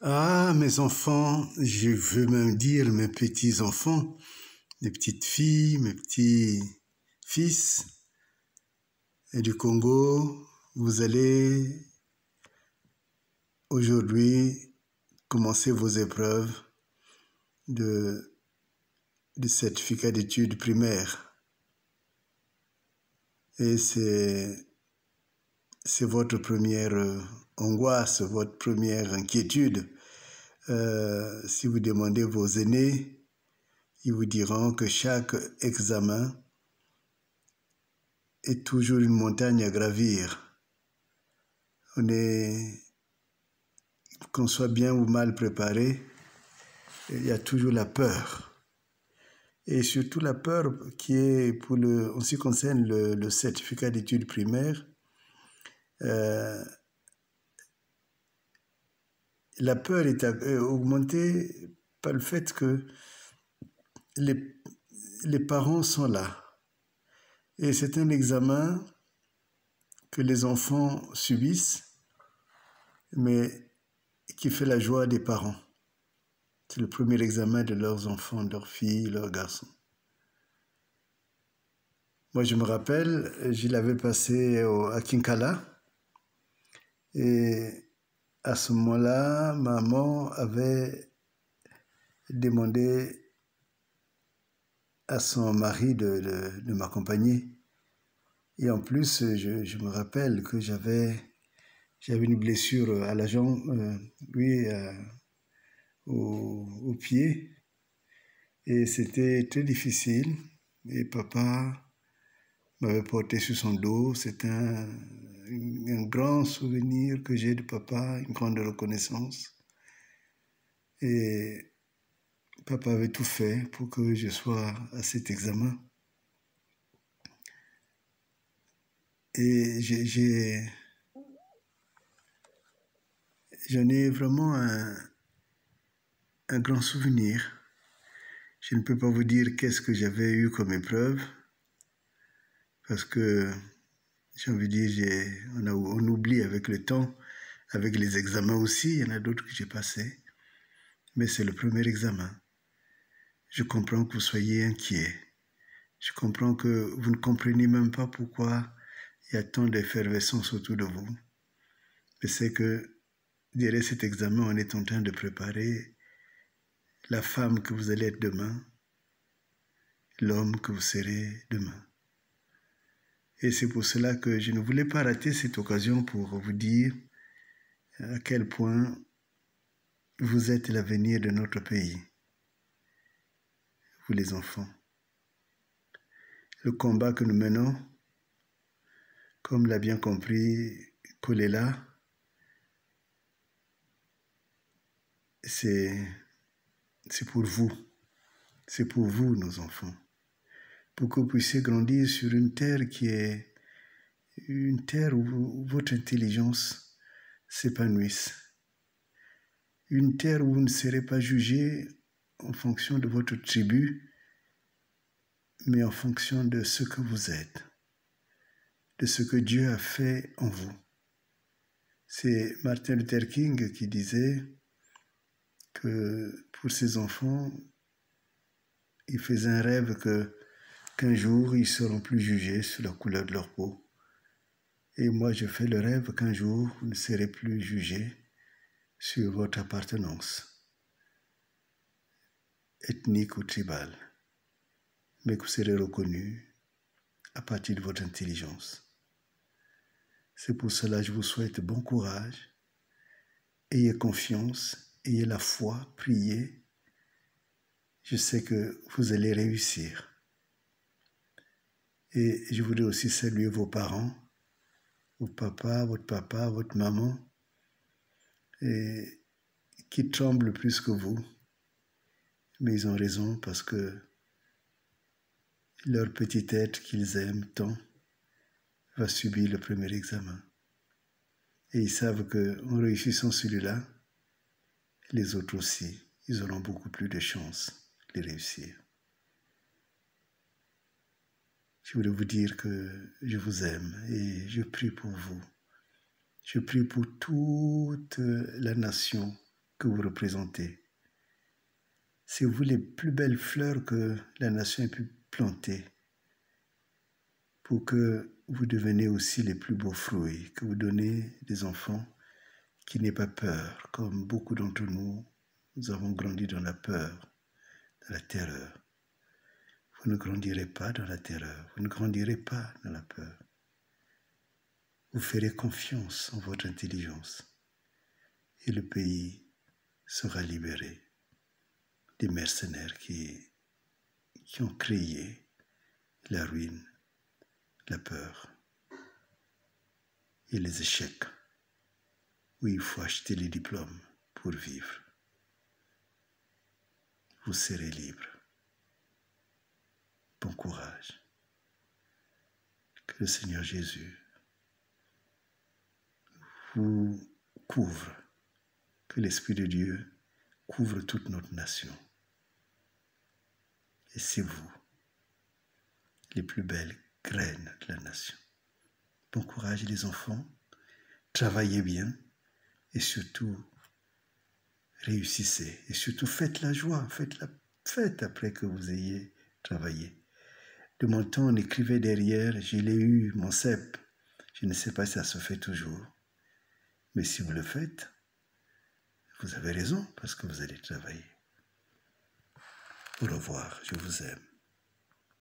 Ah, mes enfants, je veux même dire mes petits-enfants, mes petites filles, mes petits fils et du Congo, vous allez aujourd'hui commencer vos épreuves de, de certificat d'études primaires. Et c'est votre première angoisse, votre première inquiétude. Si vous demandez vos aînés, ils vous diront que chaque examen est toujours une montagne à gravir. Qu'on soit bien ou mal préparé, il y a toujours la peur. Et surtout la peur qui est en ce qui concerne le certificat d'études primaires, la peur est augmentée par le fait que les parents sont là. Et c'est un examen que les enfants subissent, mais qui fait la joie des parents. C'est le premier examen de leurs enfants, de leurs filles, leurs garçons. Moi, je me rappelle, je l'avais passé à Kinkala. Et à ce moment-là, maman avait demandé à son mari de m'accompagner. Et en plus, je me rappelle que j'avais une blessure à la jambe, au pied. Et c'était très difficile. Et papa m'avait porté sur son dos. C'est un grand souvenir que j'ai de papa, une grande reconnaissance. Et papa avait tout fait pour que je sois à cet examen. Et j'en ai vraiment un grand souvenir. Je ne peux pas vous dire qu'est-ce que j'avais eu comme épreuve, parce que j'ai envie de dire, on oublie avec le temps, avec les examens aussi, il y en a d'autres que j'ai passés, mais c'est le premier examen. Je comprends que vous soyez inquiet. Je comprends que vous ne comprenez même pas pourquoi il y a tant d'effervescence autour de vous. Mais c'est que derrière cet examen, on est en train de préparer la femme que vous allez être demain, l'homme que vous serez demain. Et c'est pour cela que je ne voulais pas rater cette occasion pour vous dire à quel point vous êtes l'avenir de notre pays, vous les enfants. Le combat que nous menons, comme l'a bien compris Kolela, c'est pour vous. C'est pour vous, nos enfants. Pour que vous puissiez grandir sur une terre qui est une terre où votre intelligence s'épanouisse. Une terre où vous ne serez pas jugé en fonction de votre tribu, mais en fonction de ce que vous êtes, de ce que Dieu a fait en vous. C'est Martin Luther King qui disait que pour ses enfants, il faisait un rêve qu'un jour, ils ne seront plus jugés sur la couleur de leur peau. Et moi, je fais le rêve qu'un jour, vous ne serez plus jugés sur votre appartenance ethnique ou tribale, mais que vous serez reconnus à partir de votre intelligence. C'est pour cela que je vous souhaite bon courage, ayez confiance, ayez la foi, priez. Je sais que vous allez réussir. Et je voudrais aussi saluer vos parents, votre papa, votre maman, et qui tremblent plus que vous. Mais ils ont raison parce que leur petit être qu'ils aiment tant va subir le premier examen. Et ils savent qu'en réussissant celui-là, les autres aussi, ils auront beaucoup plus de chances de réussir. Je voulais vous dire que je vous aime et je prie pour vous. Je prie pour toute la nation que vous représentez. C'est vous les plus belles fleurs que la nation ait pu planter pour que vous deveniez aussi les plus beaux fruits, que vous donnez des enfants qui n'aient pas peur, comme beaucoup d'entre nous, nous avons grandi dans la peur, dans la terreur. Vous ne grandirez pas dans la terreur, vous ne grandirez pas dans la peur. Vous ferez confiance en votre intelligence et le pays sera libéré des mercenaires qui ont créé la ruine, la peur et les échecs où il faut acheter les diplômes pour vivre. Vous serez libre. Bon courage. Que le Seigneur Jésus vous couvre, que l'Esprit de Dieu couvre toute notre nation. Et c'est vous, les plus belles graines de la nation. Bon courage les enfants, travaillez bien et surtout réussissez. Et surtout faites la joie, faites la fête après que vous ayez travaillé. De mon temps, on écrivait derrière, je l'ai eu, mon CEP. Je ne sais pas si ça se fait toujours. Mais si vous le faites, vous avez raison parce que vous allez travailler. Au revoir, je vous aime.